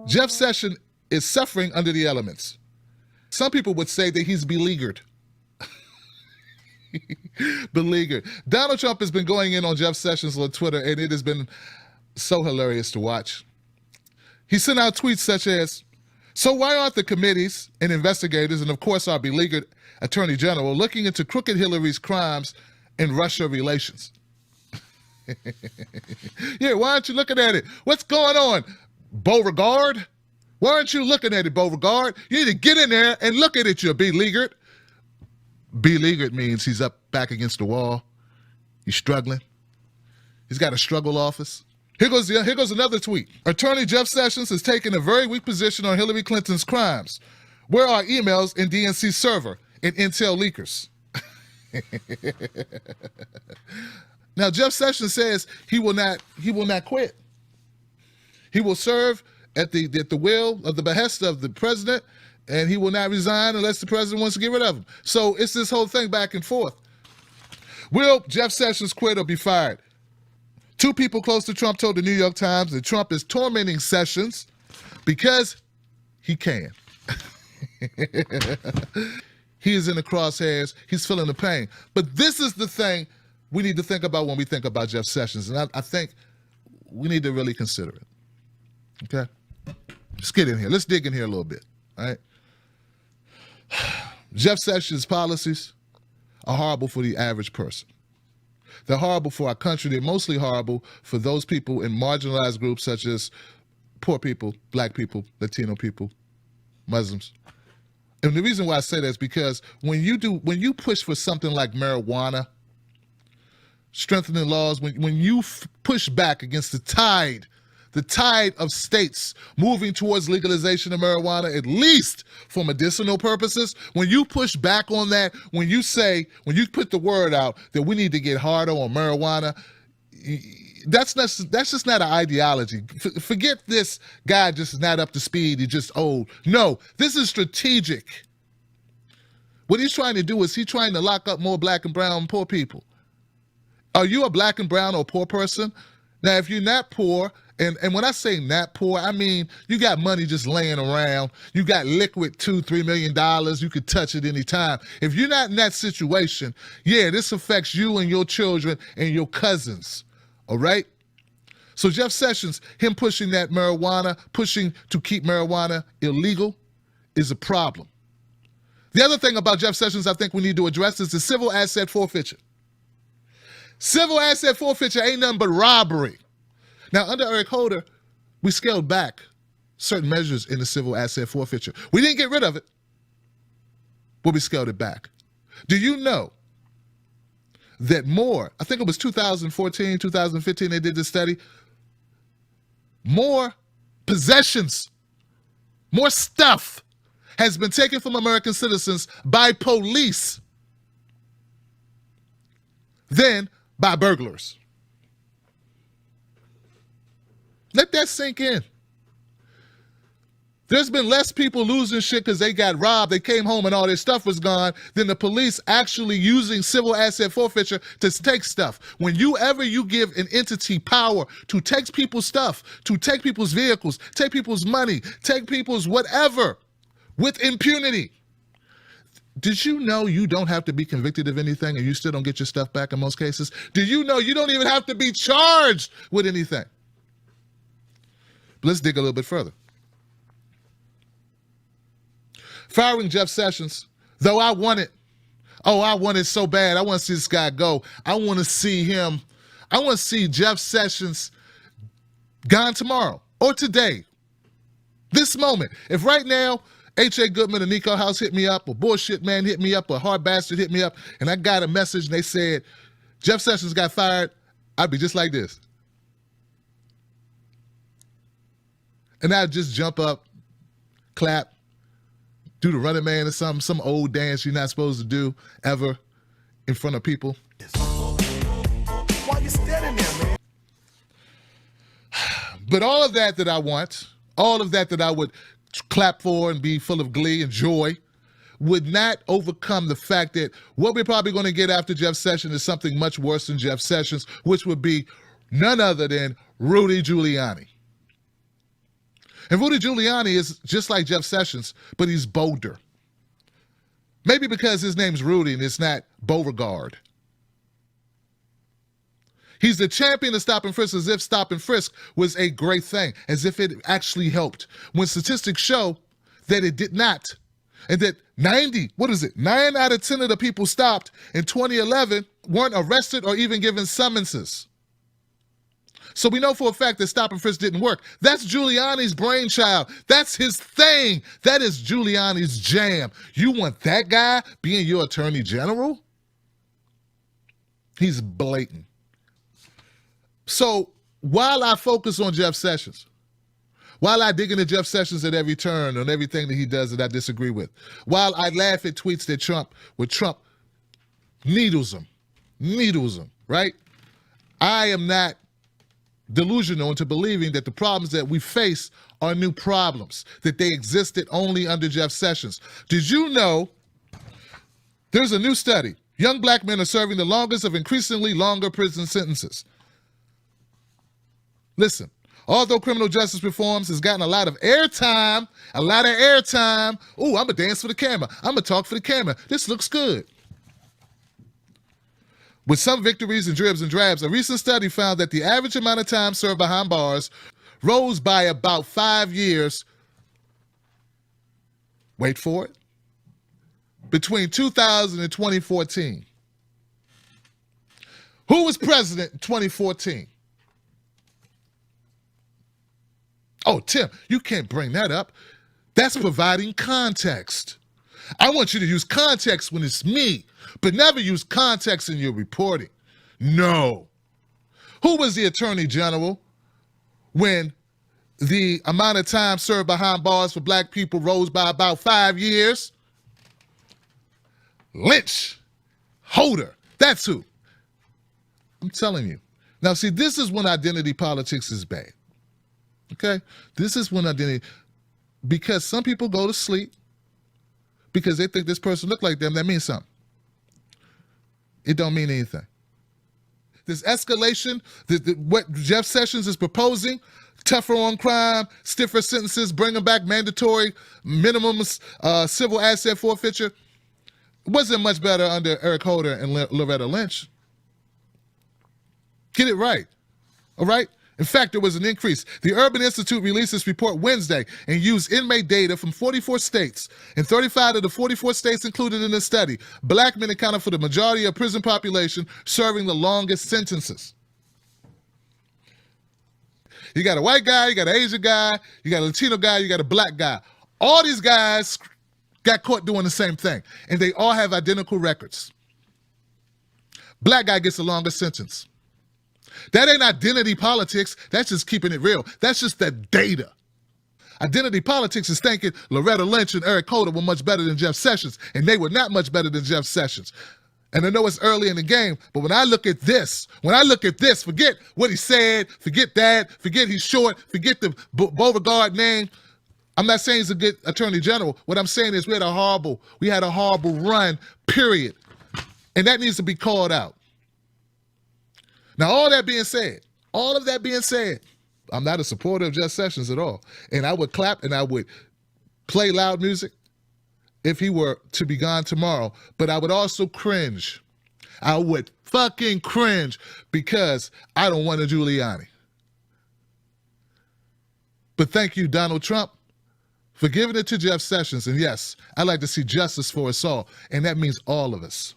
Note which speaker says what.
Speaker 1: Jeff Sessions is suffering under the elements. Some people would say that he's beleaguered. Beleaguered. Donald Trump has been going in on Jeff Sessions on Twitter, and it has been so hilarious to watch. He sent out tweets such as, "So why aren't the committees and investigators, and of course our beleaguered Attorney General, looking into crooked Hillary's crimes and Russia relations?" Yeah, why aren't you looking at it? What's going on, Beleaguered? Why aren't you looking at it, Beleaguered? You need to get in there and look at it, you beleaguered. Beleaguered means he's up back against the wall. He's struggling. He's got a struggle office. Here goes another tweet. Attorney Jeff Sessions has taken a very weak position on Hillary Clinton's crimes. Where are emails in DNC server and intel leakers? Now, Jeff Sessions says he will not quit. He will serve at the will of the behest of the president, and he will not resign unless the president wants to get rid of him. So it's this whole thing back and forth. Will Jeff Sessions quit or be fired? Two people close to Trump told the New York Times that Trump is tormenting Sessions because he can. He is in the crosshairs. He's feeling the pain. But this is the thing we need to think about when we think about Jeff Sessions. And I think we need to really consider it. Okay? Let's get in here. Let's dig in here a little bit. All right? Jeff Sessions' policies are horrible for the average person. They're horrible for our country. They're mostly horrible for those people in marginalized groups such as poor people, black people, Latino people, Muslims. And the reason why I say that is because when you push for something like marijuana, strengthening laws, when you push back against the tide of states moving towards legalization of marijuana, at least for medicinal purposes, when you push back on that, when you put the word out that we need to get harder on marijuana, that's just not an ideology. Forget this guy just is not up to speed, he's just old. No, this is strategic. What he's trying to do is he's trying to lock up more black and brown poor people. Are you a black and brown or poor person? Now, if you're not poor, and when I say not poor, I mean you got money just laying around. You got liquid $2-3 million. You could touch it anytime. If you're not in that situation, yeah, this affects you and your children and your cousins. All right? So Jeff Sessions, him pushing that marijuana, pushing to keep marijuana illegal is a problem. The other thing about Jeff Sessions I think we need to address is the civil asset forfeiture. Civil asset forfeiture ain't nothing but robbery. Now, under Eric Holder, we scaled back certain measures in the civil asset forfeiture. We didn't get rid of it, but we scaled it back. Do you know that more, I think it was 2014, 2015, they did this study, more possessions, more stuff has been taken from American citizens by police than by burglars. Let that sink in. There's been less people losing shit because they got robbed, they came home and all their stuff was gone, than the police actually using civil asset forfeiture to take stuff. Whenever you give an entity power to take people's stuff, to take people's vehicles, take people's money, take people's whatever, with impunity. Did you know you don't have to be convicted of anything and you still don't get your stuff back in most cases? Do you know you don't even have to be charged with anything? But let's dig a little bit further. Firing Jeff Sessions, though I want it so bad. I want to see this guy go. I want to see Jeff Sessions gone tomorrow or today, this moment. If right now, H.A. Goodman and Nico House hit me up, or Bullshit Man hit me up, or Hard Bastard hit me up, and I got a message and they said, Jeff Sessions got fired, I'd be just like this. And I'd just jump up, clap, do the Running Man or something, some old dance you're not supposed to do ever in front of people.
Speaker 2: Why you standing there, man?
Speaker 1: But all of that I want, all of that I would clap for and be full of glee and joy, would not overcome the fact that what we're probably going to get after Jeff Sessions is something much worse than Jeff Sessions, which would be none other than Rudy Giuliani. And Rudy Giuliani is just like Jeff Sessions, but he's bolder. Maybe because his name's Rudy and it's not Beauregard. He's the champion of stop and frisk as if stop and frisk was a great thing, as if it actually helped. When statistics show that it did not, and that 9 out of 10 of the people stopped in 2011 weren't arrested or even given summonses. So we know for a fact that stop and frisk didn't work. That's Giuliani's brainchild. That's his thing. That is Giuliani's jam. You want that guy being your attorney general? He's blatant. So while I focus on Jeff Sessions, while I dig into Jeff Sessions at every turn on everything that he does that I disagree with, while I laugh at tweets that Trump needles him, right? I am not delusional into believing that the problems that we face are new problems, that they existed only under Jeff Sessions. Did you know there's a new study? Young black men are serving the longest of increasingly longer prison sentences. Listen, although criminal justice reforms has gotten a lot of airtime, ooh, I'm going to dance for the camera. I'm going to talk for the camera. This looks good. With some victories and dribs and drabs, a recent study found that the average amount of time served behind bars rose by about 5 years. Wait for it. Between 2000 and 2014. Who was president in 2014? Oh, Tim, you can't bring that up. That's providing context. I want you to use context when it's me, but never use context in your reporting. No. Who was the attorney general when the amount of time served behind bars for black people rose by about 5 years? Lynch. Holder. That's who. I'm telling you. Now, see, this is when identity politics is bad. Okay? This is when identity, because some people go to sleep because they think this person looked like them, that means something. It don't mean anything. This escalation, what Jeff Sessions is proposing, tougher on crime, stiffer sentences, bringing back mandatory minimum civil asset forfeiture, wasn't much better under Eric Holder and Loretta Lynch. Get it right, all right? In fact, there was an increase. The Urban Institute released this report Wednesday and used inmate data from 44 states. In 35 of the 44 states included in the study, black men accounted for the majority of prison population serving the longest sentences. You got a white guy, you got an Asian guy, you got a Latino guy, you got a black guy. All these guys got caught doing the same thing, and they all have identical records. Black guy gets the longest sentence. That ain't identity politics. That's just keeping it real. That's just the data. Identity politics is thinking Loretta Lynch and Eric Holder were much better than Jeff Sessions, and they were not much better than Jeff Sessions. And I know it's early in the game, but when I look at this, forget what he said, forget that, forget he's short, forget the Beauregard name. I'm not saying he's a good attorney general. What I'm saying is we had a horrible run, period. And that needs to be called out. Now, all of that being said, I'm not a supporter of Jeff Sessions at all. And I would clap and I would play loud music if he were to be gone tomorrow. But I would also cringe. I would fucking cringe because I don't want a Giuliani. But thank you, Donald Trump, for giving it to Jeff Sessions. And yes, I'd like to see justice for us all. And that means all of us.